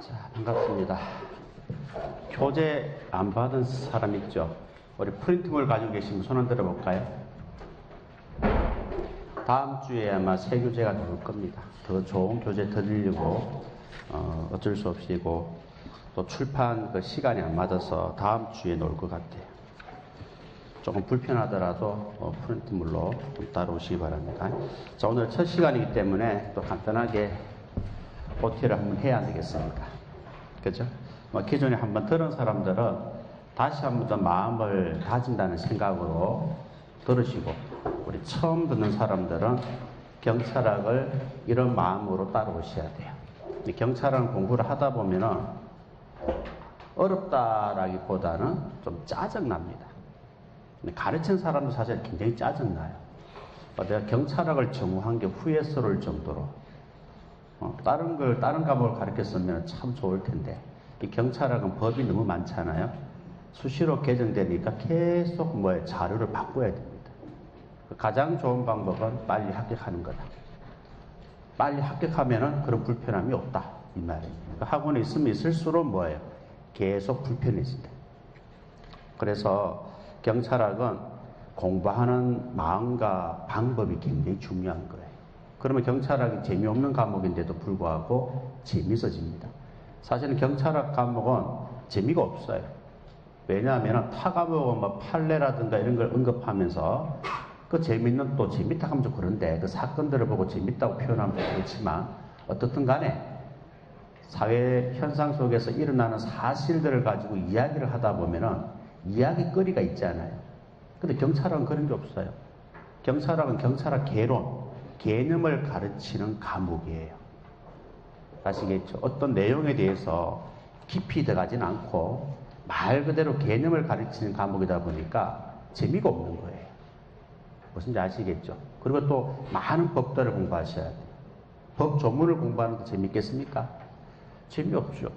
자, 반갑습니다. 교재 안 받은 사람 있죠? 우리 프린트물 가지고 계시면 손 흔들어 볼까요? 다음 주에 아마 새 교재가 나올 겁니다. 더 좋은 교재 드리려고 어쩔 수 없이고 또 출판 그 시간이 안 맞아서 다음 주에 나올 것 같아요. 조금 불편하더라도 프린트물로 좀 따라오시기 바랍니다. 자, 오늘 첫 시간이기 때문에 또 간단하게 OT를 한번 해야 되겠습니까? 그죠? 기존에 한번 들은 사람들은 다시 한번 더 마음을 다진다는 생각으로 들으시고, 우리 처음 듣는 사람들은 경찰학을 이런 마음으로 따라오셔야 돼요. 경찰학 공부를 하다 보면은 어렵다라기보다는 좀 짜증납니다. 가르친 사람도 사실 굉장히 짜증나요. 내가 경찰학을 전무한 게 후회스러울 정도로 다른 과목을 가르쳤으면 참 좋을 텐데, 이 경찰학은 법이 너무 많잖아요. 수시로 개정되니까 계속 자료를 바꿔야 됩니다. 가장 좋은 방법은 빨리 합격하는 거다. 빨리 합격하면은 그런 불편함이 없다, 이 말이에요. 학원에 있으면 있을수록 계속 불편해진다. 그래서 경찰학은 공부하는 마음과 방법이 굉장히 중요한 거예요. 그러면 경찰학이 재미없는 과목인데도 불구하고 재미있어집니다. 사실은 경찰학 과목은 재미가 없어요. 왜냐하면 타 과목은 판례라든가 이런 걸 언급하면서 그 재밌는 또 재밌다 하면 좀 그런데 그 사건들을 보고 재밌다고 표현하면 그렇지만 어떻든 간에 사회 현상 속에서 일어나는 사실들을 가지고 이야기를 하다 보면은 이야기거리가 있잖아요. 근데 경찰학은 그런 게 없어요. 경찰학은 경찰학 개론, 개념을 가르치는 과목이에요. 아시겠죠? 어떤 내용에 대해서 깊이 들어가진 않고 말 그대로 개념을 가르치는 과목이다 보니까 재미가 없는 거예요. 무슨지 아시겠죠? 그리고 또 많은 법들을 공부하셔야 돼요. 법 조문을 공부하는 거 재밌겠습니까? 재미없죠.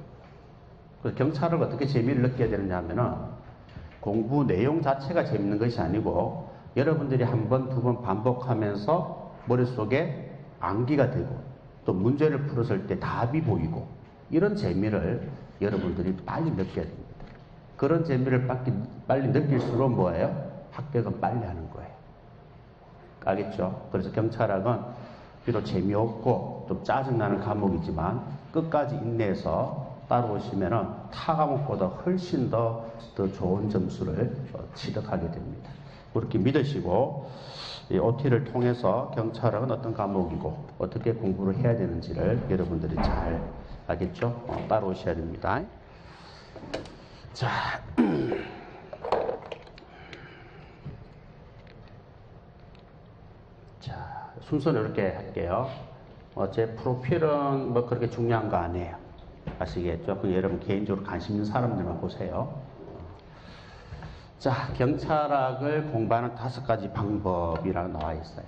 그래서 경찰을 어떻게 재미를 느껴야 되느냐 하면은 공부 내용 자체가 재밌는 것이 아니고 여러분들이 한 번, 두 번 반복하면서 머릿속에 암기가 되고 또 문제를 풀었을 때 답이 보이고 이런 재미를 여러분들이 빨리 느껴야 됩니다. 그런 재미를 빨리 느낄수록 합격은 빨리 하는 거예요. 알겠죠? 그래서 경찰학은 비록 재미없고 좀 짜증나는 과목이지만 끝까지 인내해서 따라오시면은 타 과목보다 훨씬 더 좋은 점수를 취득하게 됩니다. 그렇게 믿으시고 이 OT를 통해서 경찰학은 어떤 과목이고 어떻게 공부를 해야 되는지를 여러분들이 잘 알겠죠? 따라오셔야 됩니다. 자, 자, 순서는 이렇게 할게요. 제 프로필은 그렇게 중요한 거 아니에요. 아시겠죠? 여러분 개인적으로 관심 있는 사람들만 보세요. 자, 경찰학을 공부하는 5가지 방법이라고 나와 있어요.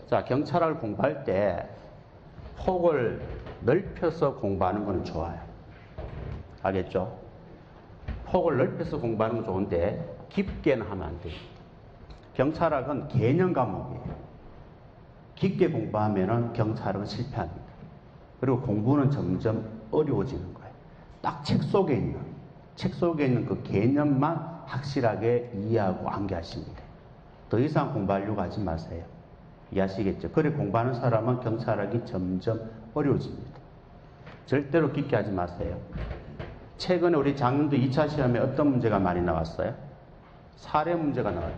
자, 경찰학을 공부할 때 폭을 넓혀서 공부하는 건 좋아요. 알겠죠? 폭을 넓혀서 공부하는 건 좋은데 깊게는 하면 안 돼요. 경찰학은 개념 과목이에요. 깊게 공부하면은 경찰학은 실패합니다. 그리고 공부는 점점 어려워지는 거예요. 딱 책 속에 있는 그 개념만 확실하게 이해하고 암기하시면 돼요. 더 이상 공부하려고 하지 마세요. 이해하시겠죠? 그래 공부하는 사람은 경찰학이 점점 어려워집니다. 절대로 깊게 하지 마세요. 최근에 우리 작년도 2차 시험에 어떤 문제가 많이 나왔어요? 사례 문제가 나와요.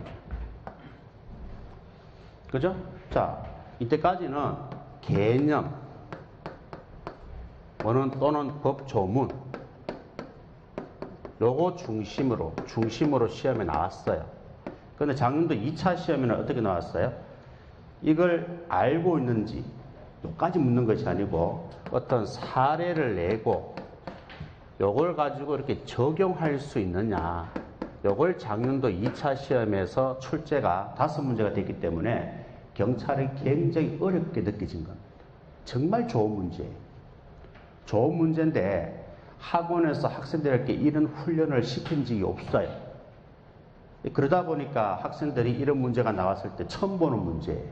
그죠? 자, 이때까지는 개념, 또는 법 조문, 요거 중심으로 시험에 나왔어요. 근데 작년도 2차 시험에는 어떻게 나왔어요? 이걸 알고 있는지, 요까지 묻는 것이 아니고, 어떤 사례를 내고, 요걸 가지고 이렇게 적용할 수 있느냐, 요걸 작년도 2차 시험에서 출제가 5문제가 됐기 때문에 경찰이 굉장히 어렵게 느껴진 겁니다. 정말 좋은 문제예요. 좋은 문제인데 학원에서 학생들에게 이런 훈련을 시킨 적이 없어요. 그러다 보니까 학생들이 이런 문제가 나왔을 때 처음 보는 문제예요.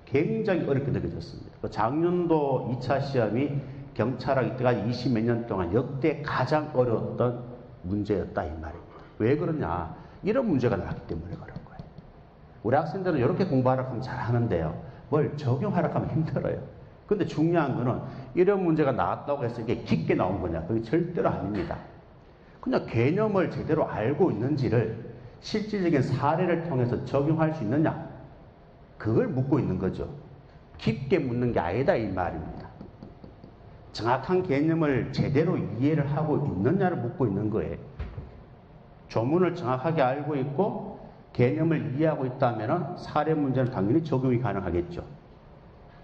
굉장히 어렵게 느껴졌습니다. 작년도 2차 시험이 경찰학 이때까지 20몇 년 동안 역대 가장 어려웠던 문제였다 이 말입니다. 왜 그러냐? 이런 문제가 나왔기 때문에 그런 거예요. 우리 학생들은 이렇게 공부하라고 하면 잘하는데요. 뭘 적용하라고 하면 힘들어요. 근데 중요한 거는 이런 문제가 나왔다고 해서 이게 깊게 나온 거냐? 그게 절대로 아닙니다. 그냥 개념을 제대로 알고 있는지를 실질적인 사례를 통해서 적용할 수 있느냐? 그걸 묻고 있는 거죠. 깊게 묻는 게 아니다 이 말입니다. 정확한 개념을 제대로 이해를 하고 있느냐를 묻고 있는 거예요. 조문을 정확하게 알고 있고 개념을 이해하고 있다면 사례 문제는 당연히 적용이 가능하겠죠.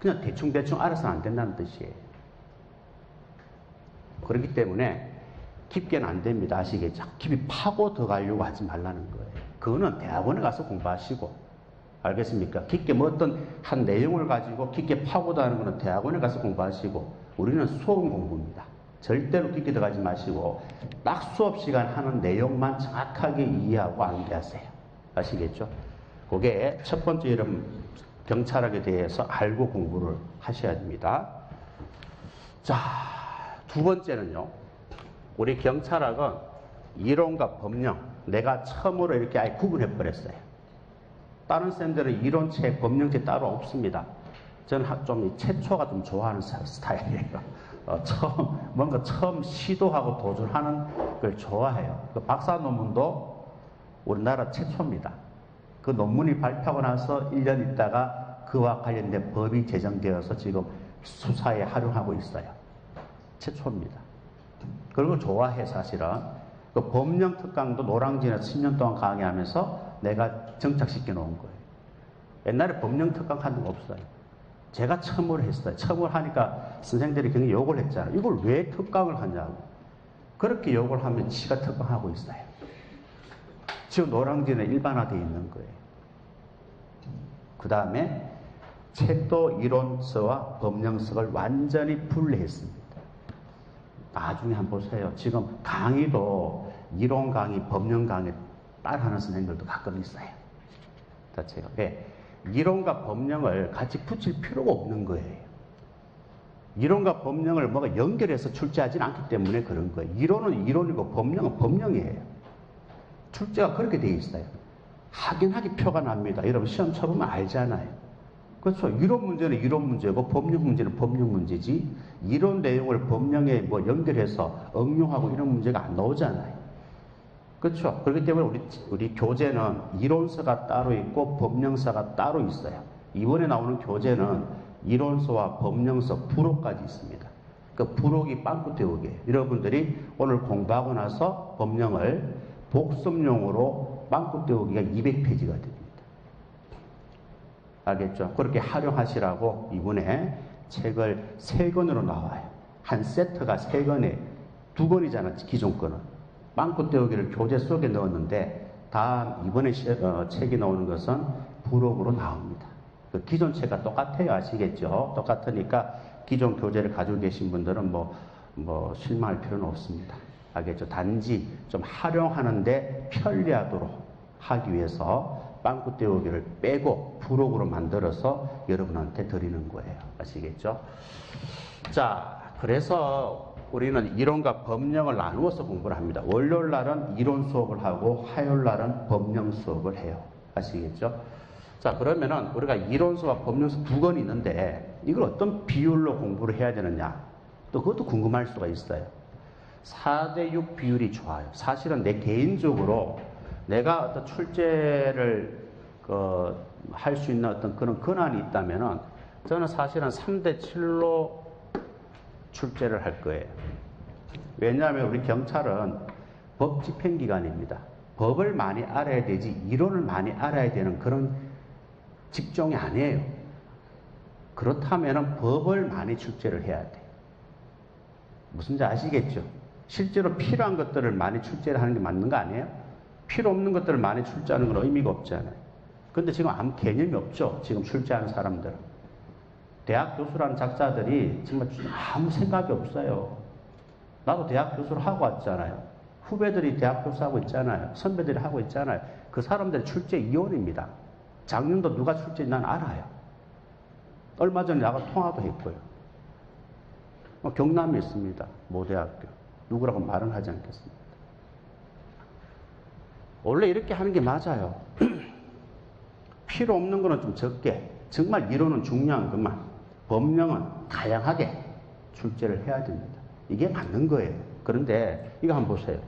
그냥 대충대충 알아서는 안 된다는 뜻이에요. 그렇기 때문에 깊게는 안 됩니다. 아시겠죠? 깊이 파고 들어가려고 하지 말라는 거예요. 그거는 대학원에 가서 공부하시고, 알겠습니까? 깊게 뭐 어떤 한 내용을 가지고 깊게 파고 들어가는 거는 대학원에 가서 공부하시고, 우리는 수업 공부입니다. 절대로 깊게 들어가지 마시고 딱 수업 시간 하는 내용만 정확하게 이해하고 암기하세요. 아시겠죠? 그게 첫 번째 이름 경찰학에 대해서 알고 공부를 하셔야 됩니다. 자, 두 번째는요. 우리 경찰학은 이론과 법령, 내가 처음으로 이렇게 아예 구분해 버렸어요. 다른 쌤들은 이론책, 법령책 따로 없습니다. 저는 좀 최초가 좀 좋아하는 스타일이에요. 뭔가 처음 시도하고 도전하는 걸 좋아해요. 그 박사 논문도 우리나라 최초입니다. 그 논문이 발표하고 나서 1년 있다가 그와 관련된 법이 제정되어서 지금 수사에 활용하고 있어요. 최초입니다. 그런 걸 좋아해 사실은. 그 법령 특강도 노량진에서 10년 동안 강의하면서 내가 정착시켜 놓은 거예요. 옛날에 법령 특강 한 적 없어요. 제가 처음으로 했어요. 처음으로 하니까 선생님들이 굉장히 욕을 했잖아요. 이걸 왜 특강을 하냐고. 그렇게 욕을 하면 지가 특강하고 있어요. 지금 노량진에 일반화되어 있는 거예요. 그 다음에 책도 이론서와 법령서를 완전히 분리했습니다. 나중에 한번 보세요. 지금 강의도 이론 강의, 법령 강의 따라하는 선생님들도 가끔 있어요. 자체가. 왜? 이론과 법령을 같이 붙일 필요가 없는 거예요. 이론과 법령을 뭐가 연결해서 출제하지는 않기 때문에 그런 거예요. 이론은 이론이고 법령은 법령이에요. 출제가 그렇게 되어 있어요. 확인하기 표가 납니다. 여러분 시험 쳐보면 알잖아요. 그렇죠. 이론 문제는 이론 문제고 법령 문제는 법령 문제지 이론 내용을 법령에 뭐 연결해서 응용하고 이런 문제가 안 나오잖아요. 그렇죠. 그렇기 때문에 우리 교재는 이론서가 따로 있고 법령서가 따로 있어요. 이번에 나오는 교재는 이론서와 법령서 부록까지 있습니다. 그 부록이 빵꾸 때우게. 여러분들이 오늘 공부하고 나서 법령을 복습용으로 빵꾸 때우기가 200페이지가 됩니다. 알겠죠? 그렇게 활용하시라고 이번에 책을 3권으로 나와요. 한 세트가 3권에 2권이잖아, 기존 거는. 빵꾸 때우기를 교재 속에 넣었는데 다음 이번에 책이 나오는 것은 부록으로 나옵니다. 그 기존 책과 똑같아요. 아시겠죠? 똑같으니까 기존 교재를 가지고 계신 분들은 뭐 실망할 필요는 없습니다. 알겠죠? 단지 좀 활용하는데 편리하도록 하기 위해서 빵꾸 때우기를 빼고 부록으로 만들어서 여러분한테 드리는 거예요. 아시겠죠? 자, 그래서 우리는 이론과 법령을 나누어서 공부를 합니다. 월요일 날은 이론 수업을 하고 화요일 날은 법령 수업을 해요. 아시겠죠? 자, 그러면은 우리가 이론서와 법령서 2권이 있는데 이걸 어떤 비율로 공부를 해야 되느냐? 또 그것도 궁금할 수가 있어요. 4대6 비율이 좋아요. 사실은 내 개인적으로 내가 어떤 출제를 할 수 있는 어떤 그런 권한이 있다면은 저는 사실은 3대7로 출제를 할 거예요. 왜냐하면 우리 경찰은 법 집행기관입니다. 법을 많이 알아야 되지 이론을 많이 알아야 되는 그런 직종이 아니에요. 그렇다면 법을 많이 출제를 해야 돼. 무슨지 아시겠죠? 실제로 필요한 것들을 많이 출제를 하는 게 맞는 거 아니에요? 필요 없는 것들을 많이 출제하는 건 의미가 없잖아요. 근데 지금 아무 개념이 없죠. 지금 출제하는 사람들은. 대학 교수라는 작자들이 정말 아무 생각이 없어요. 나도 대학 교수를 하고 왔잖아요. 후배들이 대학 교수하고 있잖아요. 선배들이 하고 있잖아요. 그 사람들 출제 이혼입니다. 작년도 누가 출제인지 난 알아요. 얼마 전에 나가 통화도 했고요. 경남에 있습니다. 모대학교. 누구라고 말은 하지 않겠습니다. 원래 이렇게 하는 게 맞아요. 필요 없는 거는 좀 적게, 정말 이론은 중요한 것만, 법령은 다양하게 출제를 해야 됩니다. 이게 맞는 거예요. 그런데 이거 한번 보세요.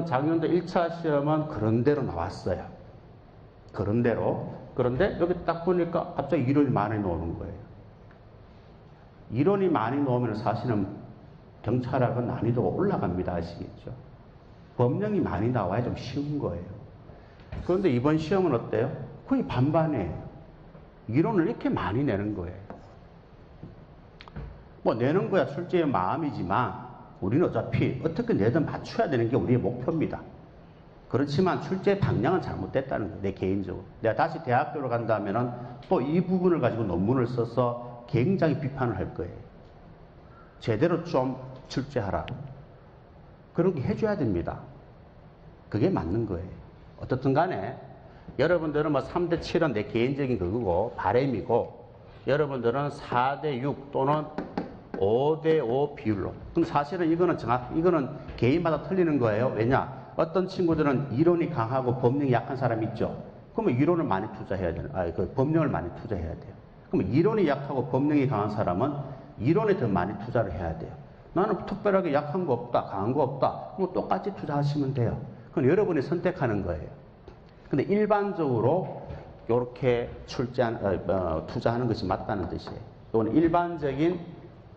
작년도 1차 시험은 그런 대로 나왔어요. 그런 대로. 그런데 여기 딱 보니까 갑자기 이론이 많이 나오는 거예요. 이론이 많이 나오면 사실은 경찰학은 난이도가 올라갑니다. 아시겠죠? 법령이 많이 나와야 좀 쉬운 거예요. 그런데 이번 시험은 어때요? 거의 반반이에요. 이론을 이렇게 많이 내는 거예요. 뭐 내는 거야 출제의 마음이지만 우리는 어차피 어떻게 내든 맞춰야 되는 게 우리의 목표입니다. 그렇지만 출제 방향은 잘못됐다는 거예요. 내 개인적으로. 내가 다시 대학교로 간다면 또 이 부분을 가지고 논문을 써서 굉장히 비판을 할 거예요. 제대로 좀 출제하라. 그렇게 해줘야 됩니다. 그게 맞는 거예요. 어떻든 간에 여러분들은 뭐 3대 7은 내 개인적인 그거고 바람이고 여러분들은 4대 6 또는 5대 5 비율로. 그럼 사실은 이거는 개인마다 틀리는 거예요. 왜냐? 어떤 친구들은 이론이 강하고 법령이 약한 사람이 있죠. 그러면 이론을 많이 투자해야 돼요. 법령을 많이 투자해야 돼요. 그러면 이론이 약하고 법령이 강한 사람은 이론에 더 많이 투자를 해야 돼요. 나는 특별하게 약한 거 없다, 강한 거 없다. 그럼 똑같이 투자하시면 돼요. 그건 여러분이 선택하는 거예요. 근데 일반적으로 이렇게 투자하는 것이 맞다는 뜻이에요. 이건 일반적인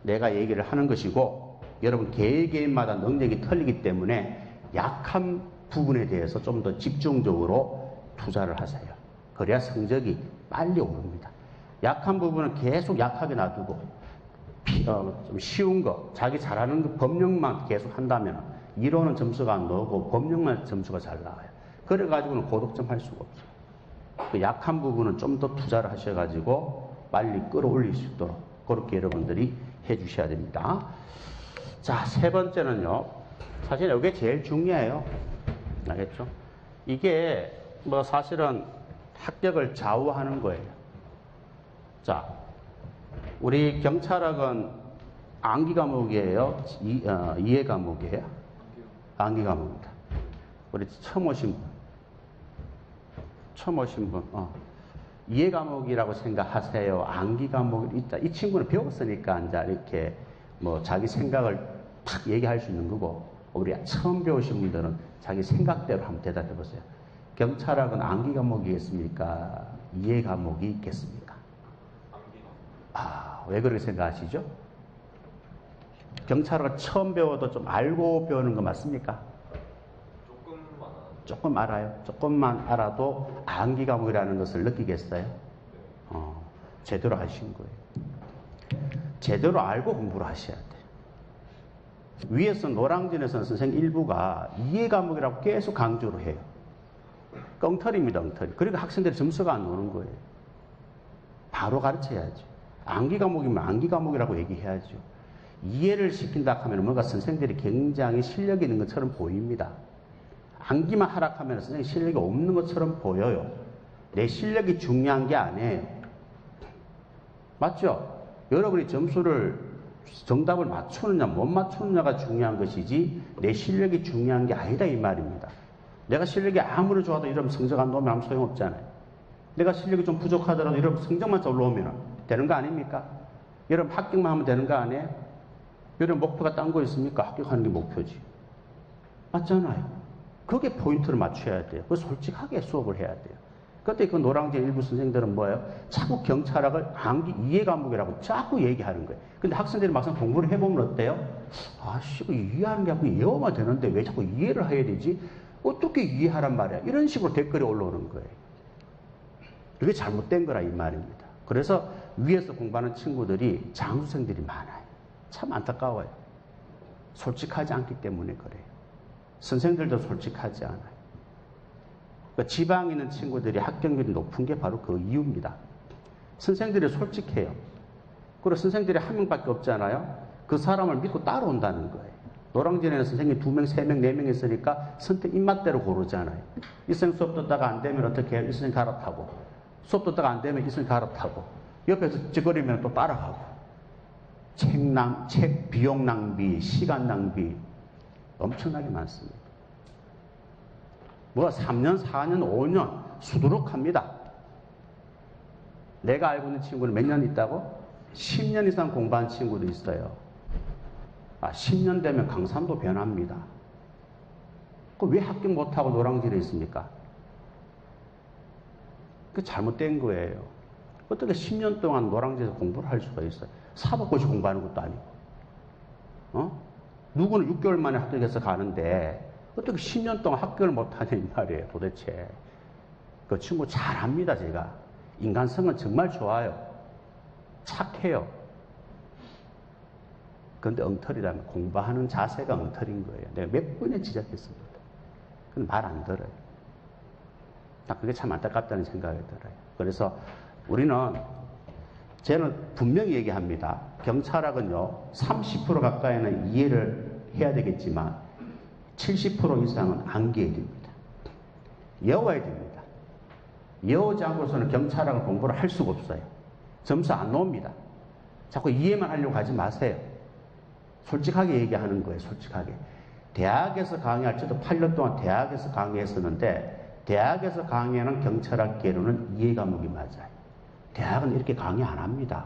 내가 얘기를 하는 것이고 여러분 개개인마다 능력이 틀리기 때문에 약한 부분에 대해서 좀 더 집중적으로 투자를 하세요. 그래야 성적이 빨리 오릅니다. 약한 부분은 계속 약하게 놔두고 좀 쉬운 거, 자기 잘하는 거 법령만 계속 한다면 이론은 점수가 안 나오고 법령만 점수가 잘 나와요. 그래가지고는 고득점 할 수가 없어요. 그 약한 부분은 좀 더 투자를 하셔가지고 빨리 끌어올릴 수 있도록 그렇게 여러분들이 해주셔야 됩니다. 자, 세 번째는요. 사실 이게 제일 중요해요. 알겠죠? 이게 뭐 사실은 합격을 좌우하는 거예요. 자, 우리 경찰학은 암기 과목이에요? 이해 과목이에요? 암기 과목입니다. 우리 처음 오신 분, 이해 과목이라고 생각하세요? 암기 과목이 있다. 이 친구는 배웠으니까 이제 이렇게 뭐 자기 생각을 탁 얘기할 수 있는 거고, 우리 처음 배우신 분들은 자기 생각대로 한번 대답해 보세요. 경찰학은 암기 과목이겠습니까? 이해 과목이 있겠습니까? 왜 그렇게 생각하시죠? 경찰학을 처음 배워도 좀 알고 배우는 거 맞습니까? 조금 알아요. 조금만 알아도 암기 과목이라는 것을 느끼겠어요? 제대로 하신 거예요. 제대로 알고 공부를 하셔야 돼요. 위에서 노량진에서는 선생님 일부가 이해 과목이라고 계속 강조를 해요. 엉터리입니다, 엉터리. 그러니까 학생들이 점수가 안 오는 거예요. 바로 가르쳐야죠. 암기 과목이면 암기 과목이라고 얘기해야죠. 이해를 시킨다 하면 뭔가 선생들이 굉장히 실력이 있는 것처럼 보입니다. 암기만 하락하면 선생님 실력이 없는 것처럼 보여요. 내 실력이 중요한 게 아니에요. 맞죠? 여러분이 정답을 맞추느냐 못 맞추느냐가 중요한 것이지 내 실력이 중요한 게 아니다 이 말입니다. 내가 실력이 아무리 좋아도 이러면 성적 안 나오면 아무 소용없잖아요. 내가 실력이 좀 부족하더라도 이러면 성적만 잘 나오면 되는 거 아닙니까? 여러분 합격만 하면 되는 거 아니에요? 여러분 목표가 딴 거 있습니까? 합격하는 게 목표지. 맞잖아요. 그게 포인트를 맞춰야 돼요. 그래서 솔직하게 수업을 해야 돼요. 그때 그 노량진 일부 선생님들은 뭐예요? 자꾸 경찰학을 암기 이해 과목이라고 자꾸 얘기하는 거예요. 근데 학생들이 막상 공부를 해보면 어때요? 이해하는 게 아니고 이해하면 되는데 왜 자꾸 이해를 해야 되지? 어떻게 이해하란 말이야? 이런 식으로 댓글이 올라오는 거예요. 그게 잘못된 거라 이 말입니다. 그래서 위에서 공부하는 친구들이 장수생들이 많아요. 참 안타까워요. 솔직하지 않기 때문에 그래요. 선생들도 솔직하지 않아요. 그러니까 지방에 있는 친구들이 합격률이 높은 게 바로 그 이유입니다. 선생들이 솔직해요. 그리고 선생들이 한 명밖에 없잖아요. 그 사람을 믿고 따라온다는 거예요. 노량진에는 선생님이 2명, 3명, 4명 있으니까 선택 입맛대로 고르잖아요. 이 선생 수업 듣다가 안 되면 어떻게 해요? 이 선생 갈아타고. 수업 듣다가 안 되면 이 선생 갈아타고. 옆에서 찌거리면 또 따라가고. 책 비용 낭비, 시간 낭비 엄청나게 많습니다. 뭐 3년, 4년, 5년 수두룩합니다. 내가 알고 있는 친구는 몇 년 있다고? 10년 이상 공부한 친구도 있어요. 10년 되면 강산도 변합니다. 왜 합격 못하고 노량진에 있습니까? 그 잘못된 거예요. 어떻게 10년 동안 노량진에서 공부를 할 수가 있어요? 사법고시 공부하는 것도 아니고. 누구는 6개월 만에 합격해서 가는데 어떻게 10년 동안 합격을 못하냐 이 말이에요. 도대체. 그 친구 잘합니다. 제가. 인간성은 정말 좋아요. 착해요. 그런데 엉터리라면 공부하는 자세가 엉터리인 거예요. 내가 몇 번에 지적했습니다. 근데 말 안 들어요. 그게 참 안타깝다는 생각이 들어요. 그래서 저는 분명히 얘기합니다. 경찰학은요, 30% 가까이는 이해를 해야 되겠지만 70% 이상은 암기해야 됩니다. 외워야 됩니다. 외우지 않고서는 경찰학을 공부를 할 수가 없어요. 점수 안 나옵니다. 자꾸 이해만 하려고 하지 마세요. 솔직하게 얘기하는 거예요. 솔직하게. 대학에서 강의할 때도 8년 동안 대학에서 강의했었는데 대학에서 강의하는 경찰학계로는 이해 과목이 맞아요. 대학은 이렇게 강의 안 합니다.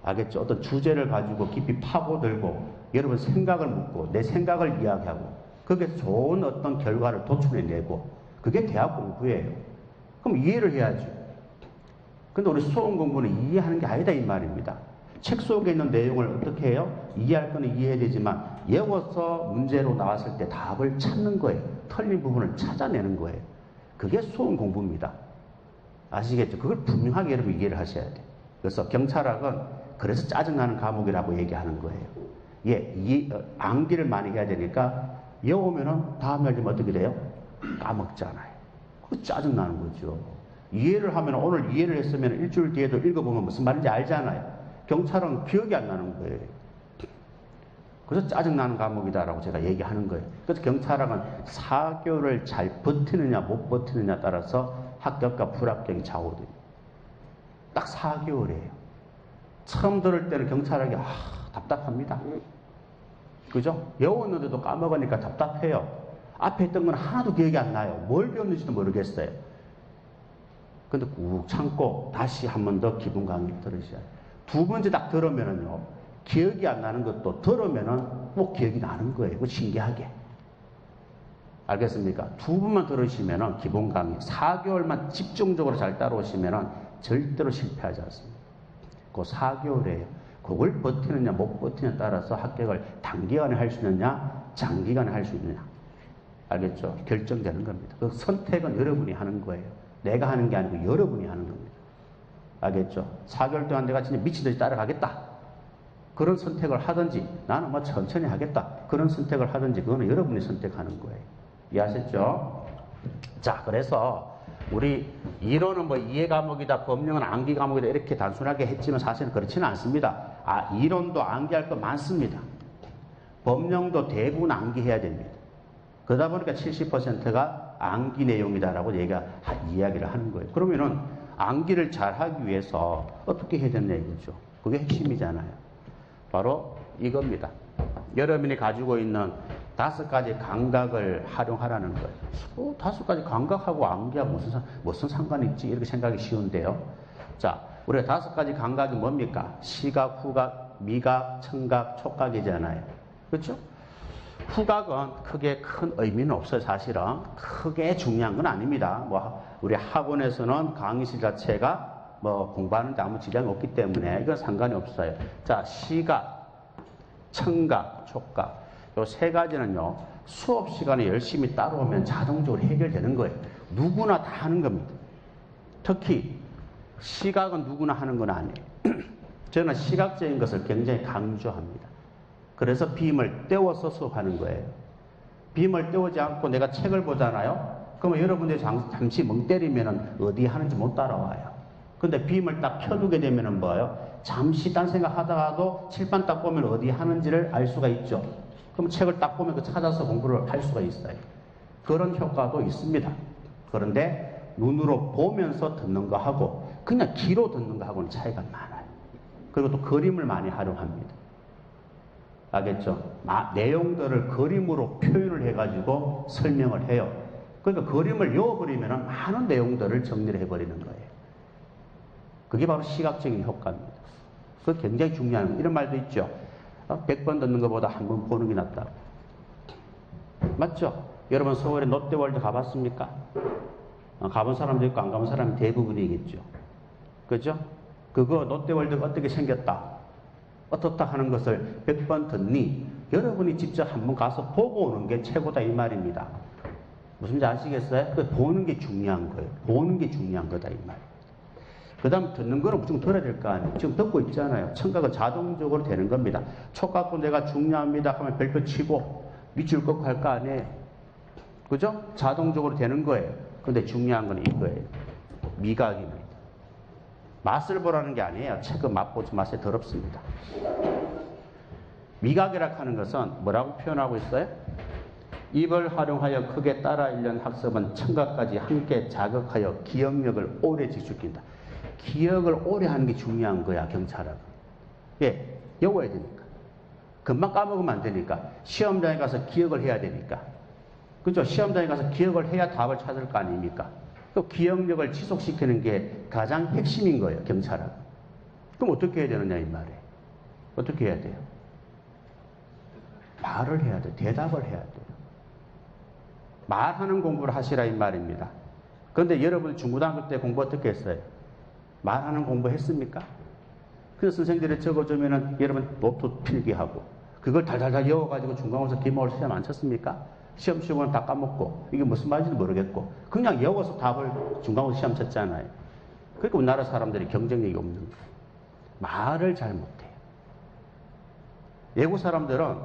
알겠죠? 어떤 주제를 가지고 깊이 파고들고 여러분 생각을 묻고 내 생각을 이야기하고 거기에서 좋은 어떤 결과를 도출해내고 그게 대학 공부예요. 그럼 이해를 해야죠. 근데 우리 수험 공부는 이해하는 게 아니다 이 말입니다. 책 속에 있는 내용을 어떻게 해요? 이해할 거는 이해해야 되지만 외워서 문제로 나왔을 때 답을 찾는 거예요. 틀린 부분을 찾아내는 거예요. 그게 수험 공부입니다. 아시겠죠? 그걸 분명하게 여러분 이해를 하셔야 돼요. 그래서 경찰학은 그래서 짜증나는 과목이라고 얘기하는 거예요. 암기를 많이 해야 되니까 외우면은 다음 날 되면 어떻게 돼요? 까먹잖아요. 그거 짜증나는 거죠. 이해를 하면 오늘 이해를 했으면 일주일 뒤에도 읽어보면 무슨 말인지 알잖아요. 경찰은 기억이 안 나는 거예요. 그래서 짜증나는 과목이다라고 제가 얘기하는 거예요. 그래서 경찰학은 4개월을 잘 버티느냐 못 버티느냐 따라서 합격과 불합격이 좌우됩니다. 딱 4개월이에요. 처음 들을 때는 경찰학이 답답합니다. 그죠? 외웠는데도 까먹으니까 답답해요. 앞에 있던 건 하나도 기억이 안 나요. 뭘 배웠는지도 모르겠어요. 근데 꾹 참고 다시 한 번 더 기본 강의 들으셔야 돼요. 두 번째 딱 들으면은요, 기억이 안 나는 것도 들으면은 꼭 기억이 나는 거예요. 그 신기하게. 알겠습니까? 두 번만 들으시면은 기본 강의 4개월만 집중적으로 잘 따라오시면은 절대로 실패하지 않습니다. 그 4개월이에요. 그걸 버티느냐 못 버티느냐에 따라서 합격을 단기간에 할 수 있느냐 장기간에 할 수 있느냐 알겠죠? 결정되는 겁니다. 그 선택은 여러분이 하는 거예요. 내가 하는 게 아니고 여러분이 하는 겁니다. 알겠죠? 4개월 동안 내가 진짜 미친듯이 따라가겠다. 그런 선택을 하든지 나는 뭐 천천히 하겠다. 그런 선택을 하든지 그거는 여러분이 선택하는 거예요. 이해하셨죠? 자, 그래서 우리 이론은 뭐 이해 과목이다, 법령은 암기 과목이다 이렇게 단순하게 했지만 사실은 그렇지는 않습니다. 이론도 암기할 거 많습니다. 법령도 대부분 암기해야 됩니다. 그러다 보니까 70%가 암기 내용이다라고 이야기를 하는 거예요. 그러면은 암기를 잘 하기 위해서 어떻게 해야 되느냐 이거죠. 그게 핵심이잖아요. 바로 이겁니다. 여러분이 가지고 있는 5가지 감각을 활용하라는 거예요. 5가지 감각하고 암기하고 무슨 상관이 있지? 이렇게 생각이 쉬운데요. 자, 우리가 5가지 감각이 뭡니까? 시각, 후각, 미각, 청각, 촉각이잖아요. 그렇죠? 후각은 크게 큰 의미는 없어요. 사실은 크게 중요한 건 아닙니다. 뭐 우리 학원에서는 강의실 자체가 뭐 공부하는데 아무 지장이 없기 때문에 이건 상관이 없어요. 자, 시각, 청각, 촉각 요 3가지는요 수업 시간에 열심히 따라오면 자동적으로 해결되는 거예요. 누구나 다 하는 겁니다. 특히 시각은 누구나 하는 건 아니에요. 저는 시각적인 것을 굉장히 강조합니다. 그래서 빔을 떼워서 수업하는 거예요. 빔을 떼우지 않고 내가 책을 보잖아요. 그러면 여러분들이 잠시 멍 때리면 어디 하는지 못 따라와요. 근데 빔을 딱 켜두게 되면 뭐예요? 잠시 딴 생각 하다가도 칠판 딱 보면 어디 하는지를 알 수가 있죠. 그럼 책을 딱 보면 찾아서 공부를 할 수가 있어요. 그런 효과도 있습니다. 그런데 눈으로 보면서 듣는 거하고 그냥 귀로 듣는 거하고는 차이가 많아요. 그리고 또 그림을 많이 활용합니다. 알겠죠? 내용들을 그림으로 표현을 해가지고 설명을 해요. 그러니까 그림을 외워버리면 많은 내용들을 정리를 해버리는 거예요. 그게 바로 시각적인 효과입니다. 그게 굉장히 중요한 거예요. 이런 말도 있죠. 100번 듣는 것보다 한 번 보는 게 낫다. 맞죠? 여러분 서울에 롯데월드 가봤습니까? 가본 사람도 있고 안 가본 사람이 대부분이겠죠. 그죠? 그거 롯데월드가 어떻게 생겼다, 어떻다 하는 것을 100번 듣니 여러분이 직접 한번 가서 보고 오는 게 최고다 이 말입니다. 무슨지 아시겠어요? 보는 게 중요한 거예요. 보는 게 중요한 거다 이 말이에요. 그 다음 듣는 거는 무조건 들어야 될 거 아니에요. 지금 듣고 있잖아요. 청각은 자동적으로 되는 겁니다. 촉 갖고 내가 중요합니다 하면 별표 치고 밑줄 꺾고 할 거 아니에요. 그죠? 자동적으로 되는 거예요. 근데 중요한 건 이거예요. 미각입니다. 맛을 보라는 게 아니에요. 책은 맛보지 맛에 더럽습니다. 미각이라 하는 것은 뭐라고 표현하고 있어요? 입을 활용하여 크게 따라 읽는 학습은 청각까지 함께 자극하여 기억력을 오래 지속시킨다. 기억을 오래 하는 게 중요한 거야, 경찰학은. 예, 외워야 되니까. 금방 까먹으면 안 되니까. 시험장에 가서 기억을 해야 되니까. 그죠? 시험장에 가서 기억을 해야 답을 찾을 거 아닙니까? 그 기억력을 지속시키는 게 가장 핵심인 거예요, 경찰학은. 그럼 어떻게 해야 되느냐, 이 말이에요. 어떻게 해야 돼요? 말을 해야 돼요. 대답을 해야 돼요. 말하는 공부를 하시라 이 말입니다. 그런데 여러분 중고등학교 때 공부 어떻게 했어요? 말하는 공부 했습니까? 그래서 선생님들이 적어주면은 여러분 노트 필기하고 그걸 달달달 외워가지고 중간고사 기말고사 시험 안 쳤습니까? 시험 치고는 다 까먹고 이게 무슨 말인지 모르겠고 그냥 외워서 답을 중간고사 시험 쳤잖아요. 그러니까 우리나라 사람들이 경쟁력이 없는 거예요. 말을 잘 못해요. 외국 사람들은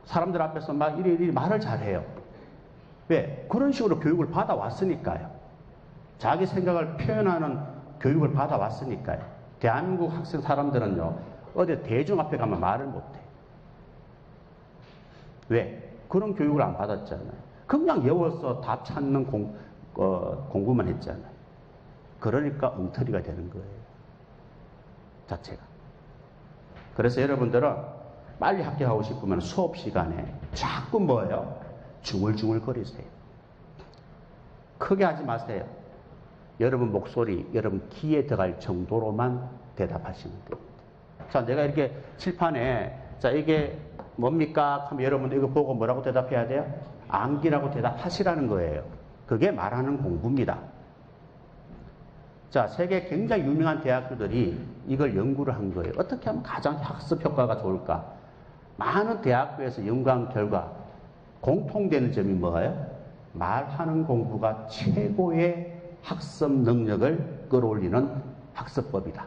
사람들 앞에서 막 이리 말을 잘해요. 왜? 그런 식으로 교육을 받아왔으니까요. 자기 생각을 표현하는 교육을 받아왔으니까요. 대한민국 학생 사람들은요, 어디 대중 앞에 가면 말을 못해요. 왜? 그런 교육을 안 받았잖아요. 그냥 외워서 답 찾는 공부만 했잖아요. 그러니까 엉터리가 되는 거예요. 자체가. 그래서 여러분들은 빨리 합격하고 싶으면 수업 시간에 자꾸 뭐예요? 중얼중얼거리세요. 크게 하지 마세요. 여러분 목소리, 여러분 귀에 들어갈 정도로만 대답하시면 됩니다. 자, 내가 이렇게 칠판에 자 이게 뭡니까? 하면 여러분 이거 보고 뭐라고 대답해야 돼요? 암기라고 대답하시라는 거예요. 그게 말하는 공부입니다. 자, 세계 굉장히 유명한 대학교들이 이걸 연구를 한 거예요. 어떻게 하면 가장 학습 효과가 좋을까? 많은 대학교에서 연구한 결과 공통되는 점이 뭐예요? 말하는 공부가 최고의 학습 능력을 끌어올리는 학습법이다.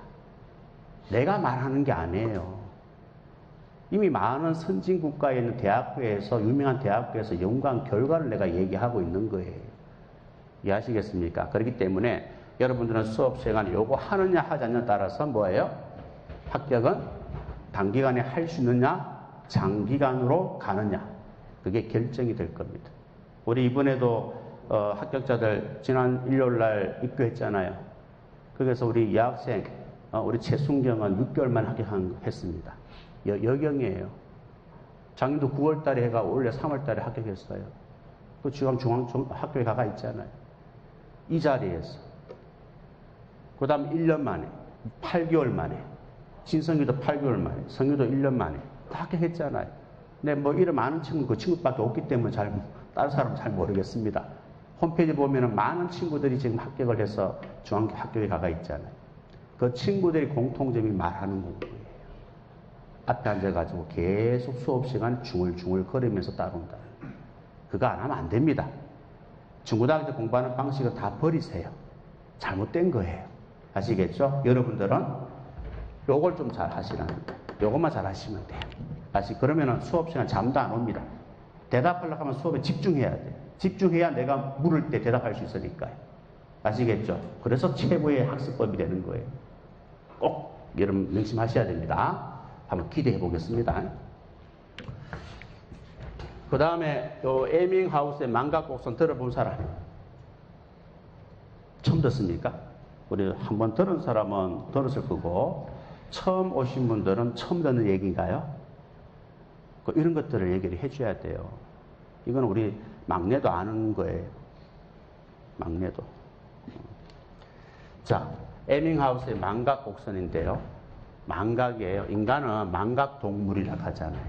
내가 말하는 게 아니에요. 이미 많은 선진국가에 있는 대학교에서 유명한 대학교에서 연구한 결과를 내가 얘기하고 있는 거예요. 이해하시겠습니까? 그렇기 때문에 여러분들은 수업 시간에 요거 하느냐 하지 않느냐에 따라서 뭐예요? 합격은 단기간에 할 수 있느냐 장기간으로 가느냐 그게 결정이 될 겁니다. 우리 이번에도 합격자들 지난 일요일날 입교했잖아요. 그래서 우리 여학생 우리 최순경은 6개월만 합격했습니다. 여경이에요. 작년도 9월달에 해가 올해 3월달에 합격했어요. 그 중앙학교에 가가 있잖아요. 이 자리에서. 그 다음 1년 만에 8개월 만에 진성이도 8개월 만에 성유도 1년 만에 다 합격했잖아요. 근데 뭐 이런 많은 친구 그 친구밖에 없기 때문에 다른 사람은 잘 모르겠습니다. 홈페이지 보면은 많은 친구들이 지금 합격을 해서 중앙학교에 가가 있잖아요. 그 친구들이 공통점이 말하는 공부예요. 앞에 앉아가지고 계속 수업 시간 중얼중얼 거리면서 따라온다. 그거 안 하면 안 됩니다. 중고등학교 때 공부하는 방식을 다 버리세요. 잘못된 거예요. 아시겠죠? 여러분들은 요걸 좀 잘 하시라는 거예요. 요것만 잘 하시면 돼요. 그러면은 수업 시간 잠도 안 옵니다. 대답하려고 하면 수업에 집중해야 돼요. 집중해야 내가 물을 때 대답할 수 있으니까요. 아시겠죠? 그래서 최고의 학습법이 되는 거예요. 꼭 여러분 명심하셔야 됩니다. 한번 기대해 보겠습니다. 그 다음에 요 에밍하우스의 망각곡선 들어본 사람 처음 듣습니까? 우리 한번 들은 사람은 들었을 거고 처음 오신 분들은 처음 듣는 얘기인가요? 이런 것들을 얘기를 해줘야 돼요. 이건 우리 막내도 아는 거예요. 막내도. 자, 에밍하우스의 망각 곡선인데요. 망각이에요. 인간은 망각 동물이라고 하잖아요.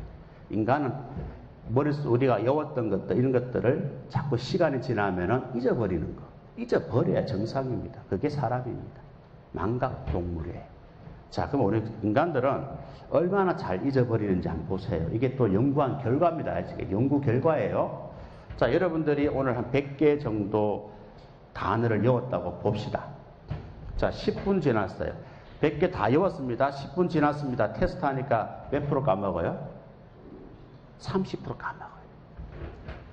인간은 머릿속 우리가 외웠던 것들, 이런 것들을 자꾸 시간이 지나면은 잊어버리는 거. 잊어버려야 정상입니다. 그게 사람입니다. 망각 동물이에요. 자, 그럼 우리 인간들은 얼마나 잘 잊어버리는지 한번 보세요. 이게 또 연구한 결과입니다. 이게 연구 결과예요. 자, 여러분들이 오늘 한 100개 정도 단어를 외웠다고 봅시다. 자, 10분 지났어요. 100개 다 외웠습니다. 10분 지났습니다. 테스트 하니까 몇 프로 까먹어요? 30% 까먹어요.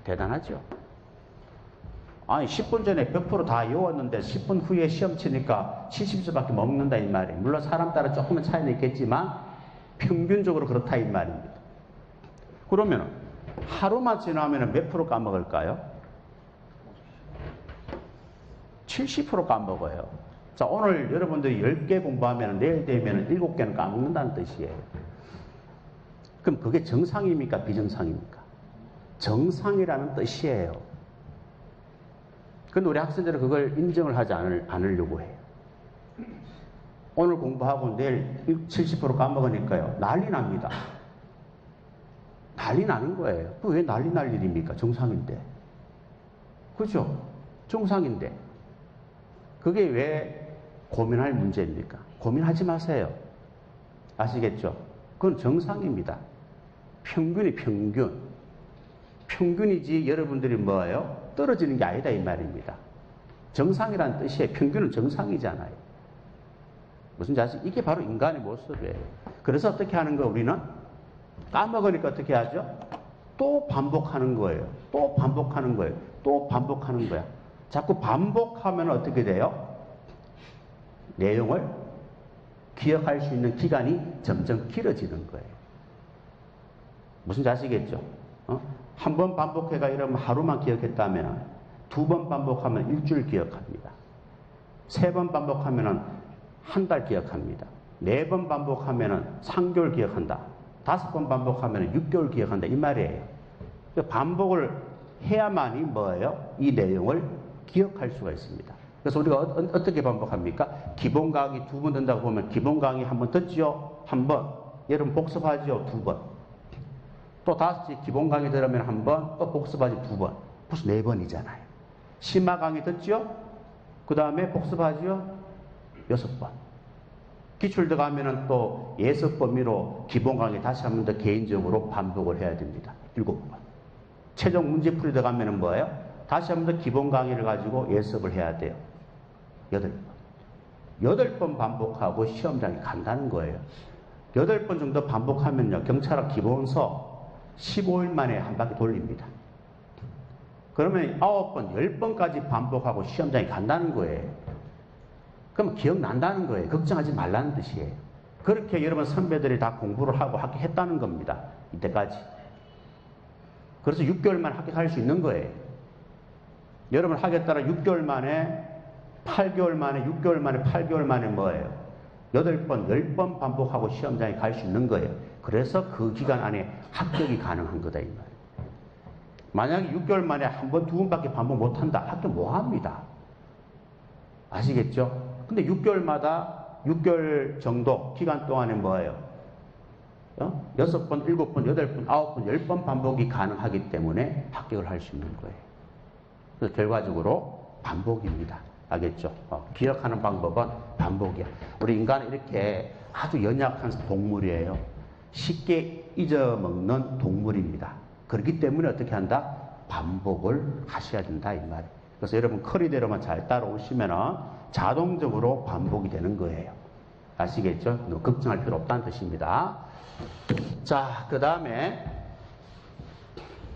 대단하죠? 아니 10분 전에 100% 다 외웠는데 10분 후에 시험 치니까 70점밖에 못 먹는다 이 말이에요. 물론 사람 따라 조금은 차이는 있겠지만 평균적으로 그렇다 이 말입니다. 그러면 하루만 지나면 몇 프로 까먹을까요? 70% 까먹어요. 자, 오늘 여러분들이 10개 공부하면 내일 되면 7개는 까먹는다는 뜻이에요. 그럼 그게 정상입니까? 비정상입니까? 정상이라는 뜻이에요. 근데 우리 학생들은 그걸 인정을 하지 않으려고 해요. 오늘 공부하고 내일 70% 까먹으니까요. 난리 납니다. 난리 나는 거예요. 왜 난리 날 일입니까? 정상인데. 그죠? 정상인데. 그게 왜 고민할 문제입니까? 고민하지 마세요. 아시겠죠? 그건 정상입니다. 평균이 평균. 평균이지 여러분들이 뭐예요? 떨어지는 게 아니다 이 말입니다. 정상이라는 뜻이에요. 평균은 정상이잖아요. 무슨 자식? 이게 바로 인간의 모습이에요. 그래서 어떻게 하는 거 우리는? 까먹으니까 어떻게 하죠? 또 반복하는 거예요. 또 반복하는 거예요. 또 반복하는 거야. 자꾸 반복하면 어떻게 돼요? 내용을 기억할 수 있는 기간이 점점 길어지는 거예요. 무슨 자식이겠죠? 한 번 반복해가 이러면 하루만 기억했다면 2번 반복하면 일주일 기억합니다. 3번 반복하면 한 달 기억합니다. 4번 반복하면 3개월 기억한다. 5번 반복하면 6개월 기억한다. 이 말이에요. 반복을 해야만이 뭐예요? 이 내용을 기억할 수가 있습니다. 그래서 우리가 어떻게 반복합니까? 기본 강의 2번 듣는다고 보면 기본 강의 한 번 듣죠? 한 번. 여러분 복습하죠? 2번. 또 다시 기본 강의 들으면 한 번, 또 복습하지 2번. 벌써 4번이잖아요. 심화 강의 듣죠? 그 다음에 복습하죠? 6번. 기출 들어가면 또 예습 범위로 기본 강의 다시 한 번 더 개인적으로 반복을 해야 됩니다. 7번. 최종 문제풀이 들어가면 뭐예요? 다시 한 번 더 기본 강의를 가지고 예습을 해야 돼요. 8번. 8번 반복하고 시험장에 간다는 거예요. 8번 정도 반복하면요, 경찰학 기본서 15일 만에 한 바퀴 돌립니다. 그러면 9번, 10번까지 반복하고 시험장에 간다는 거예요. 그럼 기억난다는 거예요. 걱정하지 말라는 뜻이에요. 그렇게 여러분 선배들이 다 공부를 하고 합격했다는 겁니다. 이때까지. 그래서 6개월 만에 합격할 수 있는 거예요. 여러분 하겠다라 6개월 만에, 8개월 만에, 6개월 만에, 8개월 만에 뭐예요? 8번, 10번 반복하고 시험장에 갈 수 있는 거예요. 그래서 그 기간 안에 합격이 가능한 거다 이 말이에요. 만약에 6개월 만에 한 번, 2번밖에 반복 못한다. 합격 못합니다. 아시겠죠? 근데 6개월마다 6개월 정도 기간 동안에 뭐예요? 6번, 7번, 8번, 9번, 10번 반복이 가능하기 때문에 합격을 할 수 있는 거예요. 그래서 결과적으로 반복입니다. 알겠죠? 기억하는 방법은 반복이야. 우리 인간은 이렇게 아주 연약한 동물이에요. 쉽게 잊어먹는 동물입니다. 그렇기 때문에 어떻게 한다? 반복을 하셔야 된다 이 말이에요. 그래서 여러분 커리대로만 잘 따라오시면 자동적으로 반복이 되는 거예요. 아시겠죠? 걱정할 필요 없다는 뜻입니다. 자, 그 다음에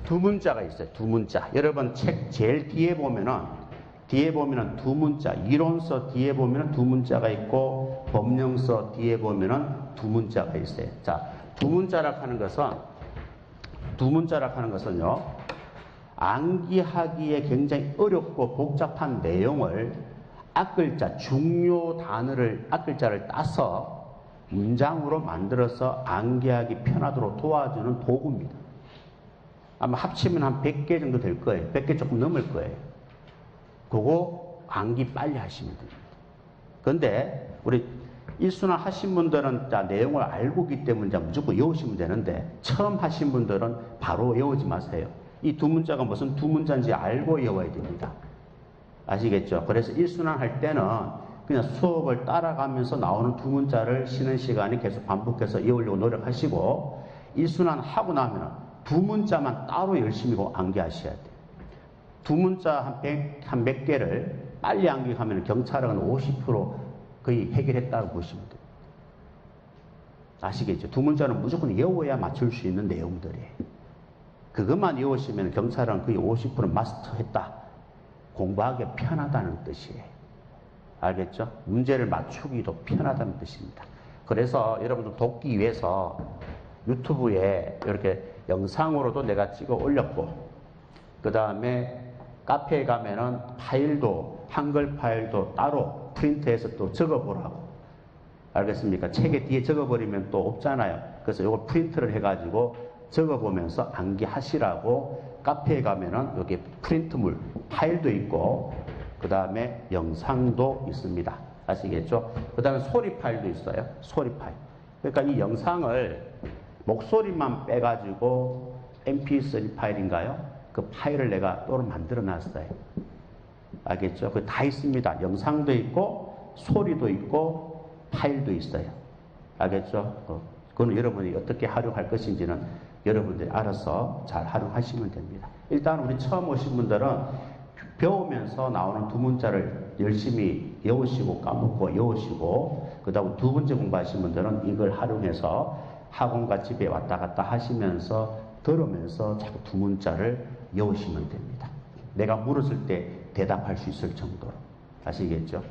두 문자가 있어요. 두 문자. 여러분 책 제일 뒤에 보면은 두 문자, 이론서 뒤에 보면은 두 문자가 있고 법령서 뒤에 보면은 두 문자가 있어요. 자, 두 문자라 하는 것은요, 암기하기에 굉장히 어렵고 복잡한 내용을 앞글자, 중요 단어를 앞글자를 따서 문장으로 만들어서 암기하기 편하도록 도와주는 도구입니다. 아마 합치면 한 100개 정도 될 거예요. 100개 조금 넘을 거예요. 그거 암기 빨리 하시면 됩니다. 그런데 우리 일순환 하신 분들은 자, 내용을 알고 있기 때문에 자, 무조건 외우시면 되는데 처음 하신 분들은 바로 외우지 마세요. 이 두 문자가 무슨 두 문자인지 알고 외워야 됩니다. 아시겠죠? 그래서 일순환 할 때는 그냥 수업을 따라가면서 나오는 두 문자를 쉬는 시간에 계속 반복해서 외우려고 노력하시고 일순환 하고 나면 두 문자만 따로 열심히 암기하셔야 돼요. 두 문자 한 몇 개를 빨리 암기하면 경찰학은 50% 거의 해결했다고 보시면 돼요. 아시겠죠? 두 문자는 무조건 외워야 맞출 수 있는 내용들이에요. 그것만 외우시면 경찰학은 거의 50% 마스터했다. 공부하기 편하다는 뜻이에요. 알겠죠? 문제를 맞추기도 편하다는 뜻입니다. 그래서 여러분들 돕기 위해서 유튜브에 이렇게 영상으로도 내가 찍어 올렸고, 그 다음에 카페에 가면은 파일도, 한글 파일도 따로 프린트해서 또 적어보라고. 알겠습니까? 책에 뒤에 적어버리면 또 없잖아요. 그래서 이걸 프린트를 해가지고 적어보면서 암기하시라고 카페에 가면은 여기 프린트물, 파일도 있고, 그 다음에 영상도 있습니다. 아시겠죠? 그 다음에 소리 파일도 있어요. 소리 파일. 그러니까 이 영상을 목소리만 빼가지고 mp3 파일인가요? 그 파일을 내가 따로 만들어 놨어요. 알겠죠? 그 다 있습니다. 영상도 있고, 소리도 있고, 파일도 있어요. 알겠죠? 그건 여러분이 어떻게 활용할 것인지는 여러분들이 알아서 잘 활용하시면 됩니다. 일단 우리 처음 오신 분들은 배우면서 나오는 두 문자를 열심히 외우시고 까먹고 외우시고, 그 다음 두 번째 공부하신 분들은 이걸 활용해서 학원과 집에 왔다 갔다 하시면서 들으면서 자꾸 두 문자를 외우시면 됩니다. 내가 물었을 때 대답할 수 있을 정도로. 아시겠죠?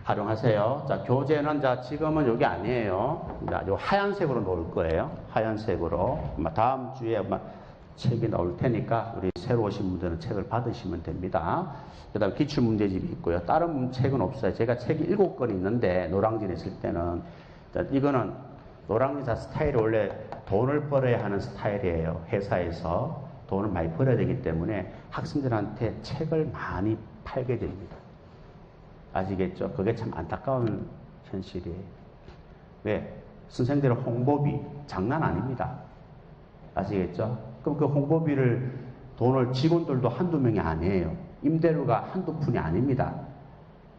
활용하세요. 자, 교재는 자, 지금은 여기 아니에요. 자, 요 하얀색으로 놓을 거예요. 하얀색으로. 아마 다음 주에 아마 책이 나올 테니까 우리 새로 오신 분들은 책을 받으시면 됩니다. 그 다음에 기출문제집이 있고요. 다른 책은 없어요. 제가 책이 7권 있는데 노량진에 있을 때는 자, 이거는 노량진사 스타일이 원래 돈을 벌어야 하는 스타일이에요. 회사에서 돈을 많이 벌어야 되기 때문에 학생들한테 책을 많이 팔게 됩니다. 아시겠죠? 그게 참 안타까운 현실이에요. 왜? 선생님들의 홍보비 장난 아닙니다. 아시겠죠? 그럼 그 홍보비를 돈을 직원들도 한두 명이 아니에요. 임대료가 한두 푼이 아닙니다.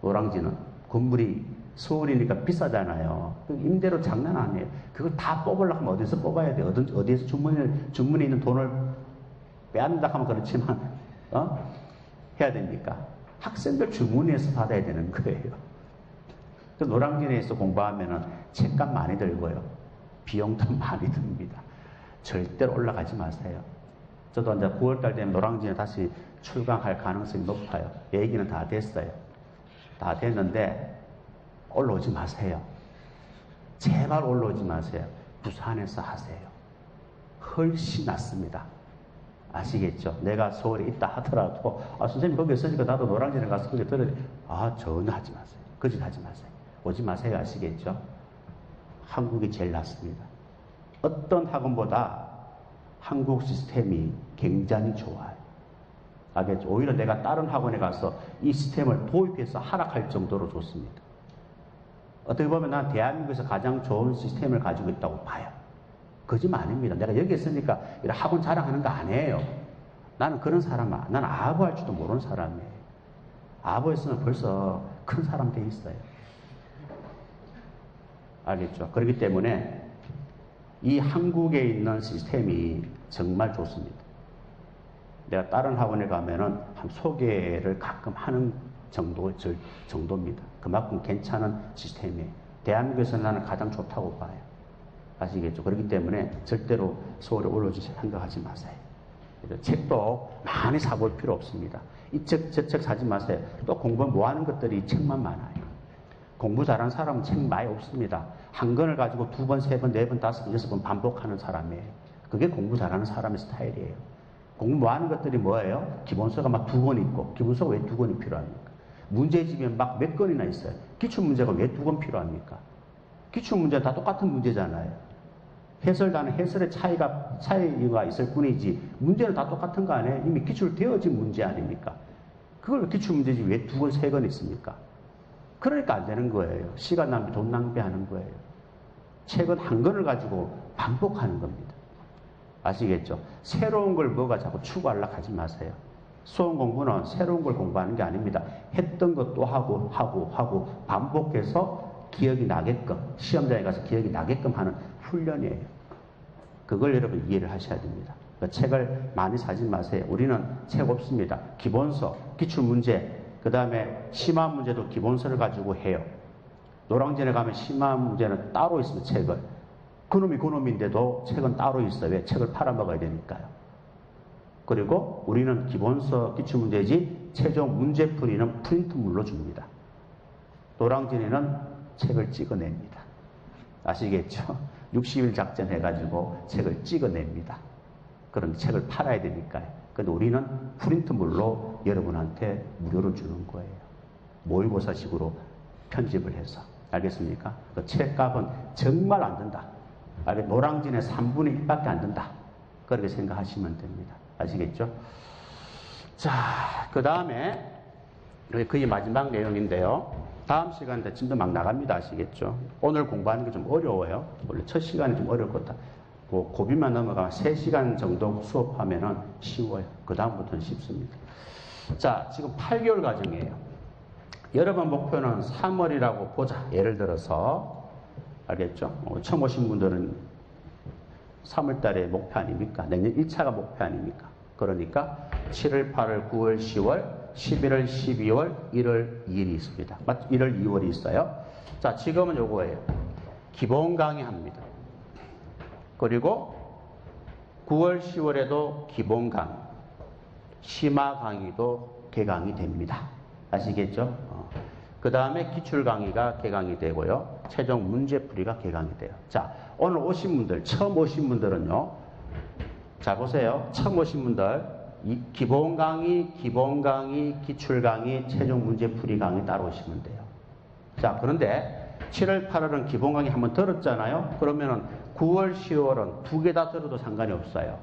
노량진은 건물이 서울이니까 비싸잖아요. 임대료 장난 아니에요. 그걸 다 뽑으려고 하면 어디서 뽑아야 돼요? 어디에서 주문에 있는 돈을 빼앗는다 하면 그렇지만 해야 됩니까? 학생들 주문해서 받아야 되는 거예요. 그 노량진에서 공부하면은 책값 많이 들고요. 비용도 많이 듭니다. 절대로 올라가지 마세요. 저도 이제 9월달 되면 노량진에 다시 출강할 가능성이 높아요. 얘기는 다 됐어요. 다 됐는데 올라오지 마세요. 제발 올라오지 마세요. 부산에서 하세요. 훨씬 낫습니다. 아시겠죠? 내가 서울에 있다 하더라도 선생님 거기 있으니까 나도 노량진에 가서 거기 들어야 돼. 전혀 하지 마세요. 거짓 하지 마세요. 오지 마세요. 아시겠죠? 한국이 제일 낫습니다. 어떤 학원보다 한국 시스템이 굉장히 좋아요. 알겠죠? 오히려 내가 다른 학원에 가서 이 시스템을 도입해서 하락할 정도로 좋습니다. 어떻게 보면 난 대한민국에서 가장 좋은 시스템을 가지고 있다고 봐요. 거짓말 아닙니다. 내가 여기 있으니까 이런 학원 자랑하는 거 아니에요. 나는 그런 사람, 나는 아부 할 줄도 모르는 사람이에요. 아부 했으면 벌써 큰 사람 돼 있어요. 알겠죠? 그렇기 때문에 이 한국에 있는 시스템이 정말 좋습니다. 내가 다른 학원에 가면은 소개를 가끔 하는 정도입니다. 그만큼 괜찮은 시스템이에요. 대한민국에서 나는 가장 좋다고 봐요. 아시겠죠? 그렇기 때문에 절대로 서울에 올라오지 생각하지 마세요. 책도 많이 사볼 필요 없습니다. 이 책, 저 책 사지 마세요. 또 공부 뭐 하는 것들이 책만 많아요. 공부 잘하는 사람은 책 많이 없습니다. 한 권을 가지고 2번, 3번, 4번, 5번, 6번 반복하는 사람이에요. 그게 공부 잘하는 사람의 스타일이에요. 공부 뭐 하는 것들이 뭐예요? 기본서가 막 2권 있고, 기본서가 왜 2권이 필요합니까? 문제집에 막 몇 권이나 있어요. 기출문제가 왜 2권 필요합니까? 기출문제는 다 똑같은 문제잖아요. 해설단은 해설의 차이가 있을 뿐이지 문제는 다 똑같은 거 아니에요? 이미 기출되어진 문제 아닙니까? 그걸 기출문제지 왜 2권, 3권 있습니까? 그러니까 안 되는 거예요. 시간 낭비, 돈 낭비하는 거예요. 책은 한 권을 가지고 반복하는 겁니다. 아시겠죠? 새로운 걸 뭐가 자꾸 추구하려고 하지 마세요. 수험 공부는 새로운 걸 공부하는 게 아닙니다. 했던 것도 하고 반복해서 기억이 나게끔, 시험장에 가서 기억이 나게끔 하는 훈련이에요. 그걸 여러분 이해를 하셔야 됩니다. 그러니까 책을 많이 사지 마세요. 우리는 책 없습니다. 기본서, 기출문제, 그 다음에 심화 문제도 기본서를 가지고 해요. 노량진에 가면 심화 문제는 따로 있습니다. 책을. 그놈이 그놈인데도 책은 따로 있어요. 왜? 책을 팔아먹어야 되니까요. 그리고 우리는 기본서 기출문제지 최종 문제풀이는 프린트물로 줍니다. 노량진에는 책을 찍어냅니다. 아시겠죠? 60일 작전 해가지고 책을 찍어냅니다. 그런 책을 팔아야 되니까요. 근데 우리는 프린트물로 여러분한테 무료로 주는 거예요. 모의고사식으로 편집을 해서. 알겠습니까? 그 책값은 정말 안 든다. 노량진의 3분의 1밖에 안 든다. 그렇게 생각하시면 됩니다. 아시겠죠? 자, 그 다음에 거의 마지막 내용인데요. 다음 시간에 진도 막 나갑니다. 아시겠죠? 오늘 공부하는 게 좀 어려워요. 원래 첫 시간이 좀 어렵거든. 고비만 넘어가면 3시간 정도 수업하면 쉬워요. 그 다음부터는 쉽습니다. 자, 지금 8개월 과정이에요. 여러분 목표는 3월이라고 보자. 예를 들어서 알겠죠? 처음 오신 분들은 3월 달에 목표 아닙니까? 내년 1차가 목표 아닙니까? 그러니까 7월, 8월, 9월, 10월, 11월, 12월, 1월, 2일이 있습니다. 1월, 2월이 있어요. 자, 지금은 요거예요. 기본 강의 합니다. 그리고 9월, 10월에도 기본 강의, 심화 강의도 개강이 됩니다. 아시겠죠? 그 다음에 기출 강의가 개강이 되고요. 최종 문제풀이가 개강이 돼요. 자, 오늘 오신 분들, 처음 오신 분들은요. 자, 보세요. 처음 오신 분들, 기본 강의, 기출 강의, 최종 문제풀이 강의 따로 오시면 돼요. 자, 그런데 7월, 8월은 기본 강의 한번 들었잖아요. 그러면은 9월, 10월은 2개 다 들어도 상관이 없어요.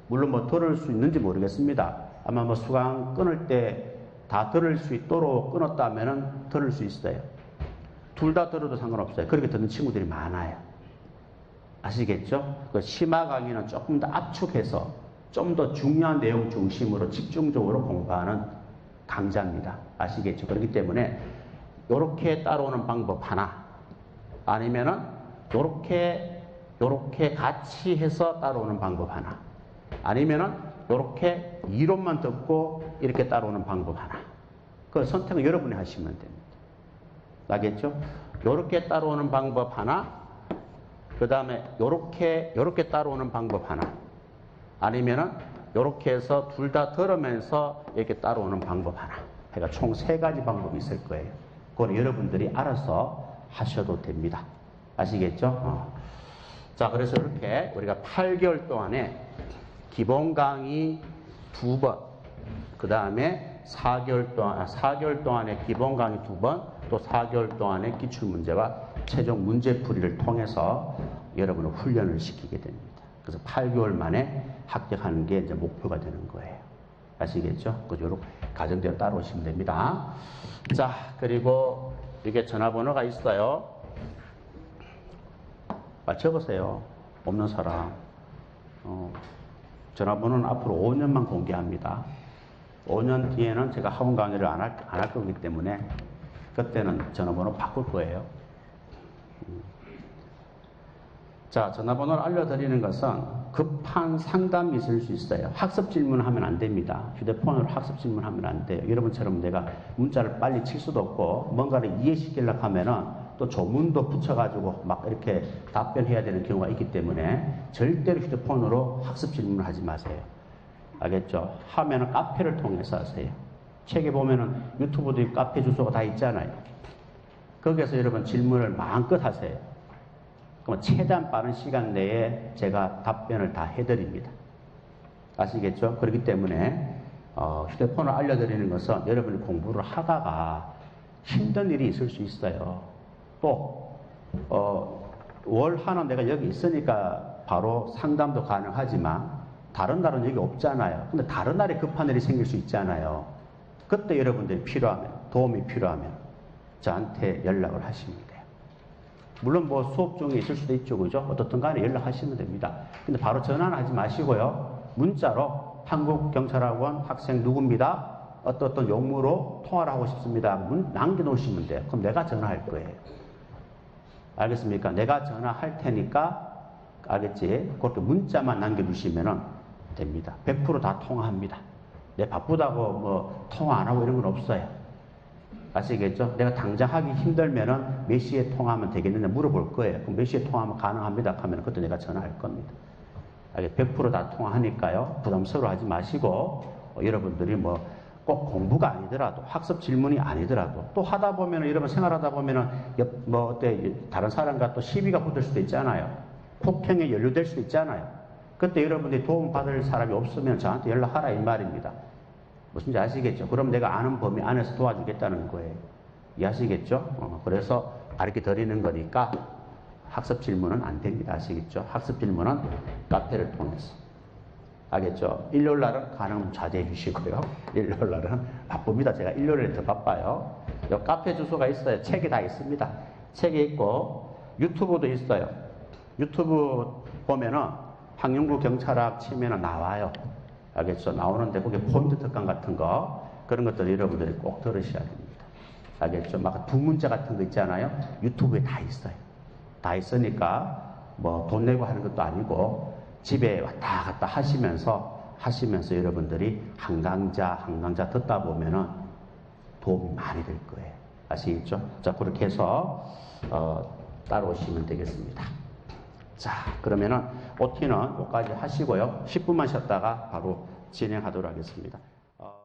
물론 뭐 들을 수 있는지 모르겠습니다. 아마 뭐 수강 끊을 때 다 들을 수 있도록 끊었다면은 들을 수 있어요. 둘 다 들어도 상관없어요. 그렇게 듣는 친구들이 많아요. 아시겠죠? 그 심화 강의는 조금 더 압축해서 좀 더 중요한 내용 중심으로 집중적으로 공부하는 강좌입니다. 아시겠죠? 그렇기 때문에 요렇게 따라오는 방법 하나, 아니면은 요렇게 같이 해서 따라오는 방법 하나, 아니면은 요렇게 이론만 듣고 이렇게 따라오는 방법 하나. 그 선택은 여러분이 하시면 됩니다. 알겠죠? 요렇게 따라오는 방법 하나, 그 다음에 요렇게 따라오는 방법 하나, 아니면은 요렇게 해서 둘 다 들으면서 이렇게 따라오는 방법 하나. 그러니까 총 3가지 방법이 있을 거예요. 그건 여러분들이 알아서 하셔도 됩니다. 아시겠죠? 자, 그래서 이렇게 우리가 8개월 동안에 기본 강의 2번, 그 다음에 4개월 동안에 기본 강의 2번, 또 4개월 동안에 기출문제와 최종 문제풀이를 통해서 여러분을 훈련을 시키게 됩니다. 그래서 8개월 만에 합격하는 게 이제 목표가 되는 거예요. 아시겠죠? 그래서 이렇게 가정대로 따라오시면 됩니다. 자, 그리고 이게 전화번호가 있어요. 적으세요. 없는 사람. 전화번호는 앞으로 5년만 공개합니다. 5년 뒤에는 제가 학원 강의를 안 할 거기 때문에 그때는 전화번호 바꿀 거예요. 자, 전화번호를 알려드리는 것은 급한 상담이 있을 수 있어요. 학습 질문하면 안 됩니다. 휴대폰으로 학습 질문하면 안 돼요. 여러분처럼 내가 문자를 빨리 칠 수도 없고 뭔가를 이해시키려고 하면은 또 조문도 붙여가지고 막 이렇게 답변해야 되는 경우가 있기 때문에 절대로 휴대폰으로 학습 질문을 하지 마세요. 알겠죠? 하면은 카페를 통해서 하세요. 책에 보면은 유튜브도 있고 카페 주소가 다 있잖아요. 거기에서 여러분 질문을 마음껏 하세요. 그럼 최대한 빠른 시간 내에 제가 답변을 다 해드립니다. 아시겠죠? 그렇기 때문에 휴대폰을 알려드리는 것은 여러분이 공부를 하다가 힘든 일이 있을 수 있어요. 또 월 하나 내가 여기 있으니까 바로 상담도 가능하지만 다른 날은 여기 없잖아요. 근데 다른 날에 급한 일이 생길 수 있잖아요. 그때 여러분들이 필요하면, 도움이 필요하면 저한테 연락을 하시면 돼요. 물론 뭐 수업 중에 있을 수도 있죠. 그죠? 어떻든 간에 연락하시면 됩니다. 근데 바로 전화는 하지 마시고요. 문자로 한국경찰학원 학생 누구입니다. 어떤 용무로 통화를 하고 싶습니다. 남겨놓으시면 돼요. 그럼 내가 전화할 거예요. 알겠습니까? 내가 전화할 테니까, 알겠지? 그렇게 문자만 남겨주시면 됩니다. 100% 다 통화합니다. 내 바쁘다고 뭐 통화 안 하고 이런 건 없어요. 아시겠죠? 내가 당장 하기 힘들면은 몇 시에 통화하면 되겠느냐 물어볼 거예요. 그럼 몇 시에 통화하면 가능합니다 하면 그때 내가 전화할 겁니다. 100% 다 통화하니까요. 부담스러워 하지 마시고, 여러분들이 뭐 꼭 공부가 아니더라도, 학습 질문이 아니더라도, 또 하다 보면은, 여러분 생활하다 보면은, 다른 사람과 또 시비가 붙을 수도 있잖아요. 폭행에 연루될 수도 있잖아요. 그때 여러분들이 도움받을 사람이 없으면 저한테 연락하라 이 말입니다. 무슨지 아시겠죠? 그럼 내가 아는 범위 안에서 도와주겠다는 거예요. 이해하시겠죠? 그래서 가르쳐 드리는 거니까 학습 질문은 안 됩니다. 아시겠죠? 학습 질문은 카페를 통해서. 알겠죠? 일요일 날은 가능하면 자제해 주시고요. 일요일 날은 바쁩니다. 제가 일요일에 더 바빠요. 요 카페 주소가 있어요. 책이 다 있습니다. 책이 있고 유튜브도 있어요. 유튜브 보면은 황영구 경찰학 치면은 나와요. 알겠죠? 나오는데 거기에 포인트 특강 같은 거, 그런 것들 여러분들이 꼭 들으셔야 됩니다. 알겠죠? 막 두 문자 같은 거 있잖아요. 유튜브에 다 있어요. 다 있으니까 뭐 돈 내고 하는 것도 아니고 집에 왔다 갔다 하시면서 여러분들이 한강자 듣다 보면은 도움이 많이 될 거예요. 아시겠죠? 자, 그렇게 해서 따라오시면 되겠습니다. 자, 그러면은 OT는 여기까지 하시고요. 10분만 쉬었다가 바로 진행하도록 하겠습니다.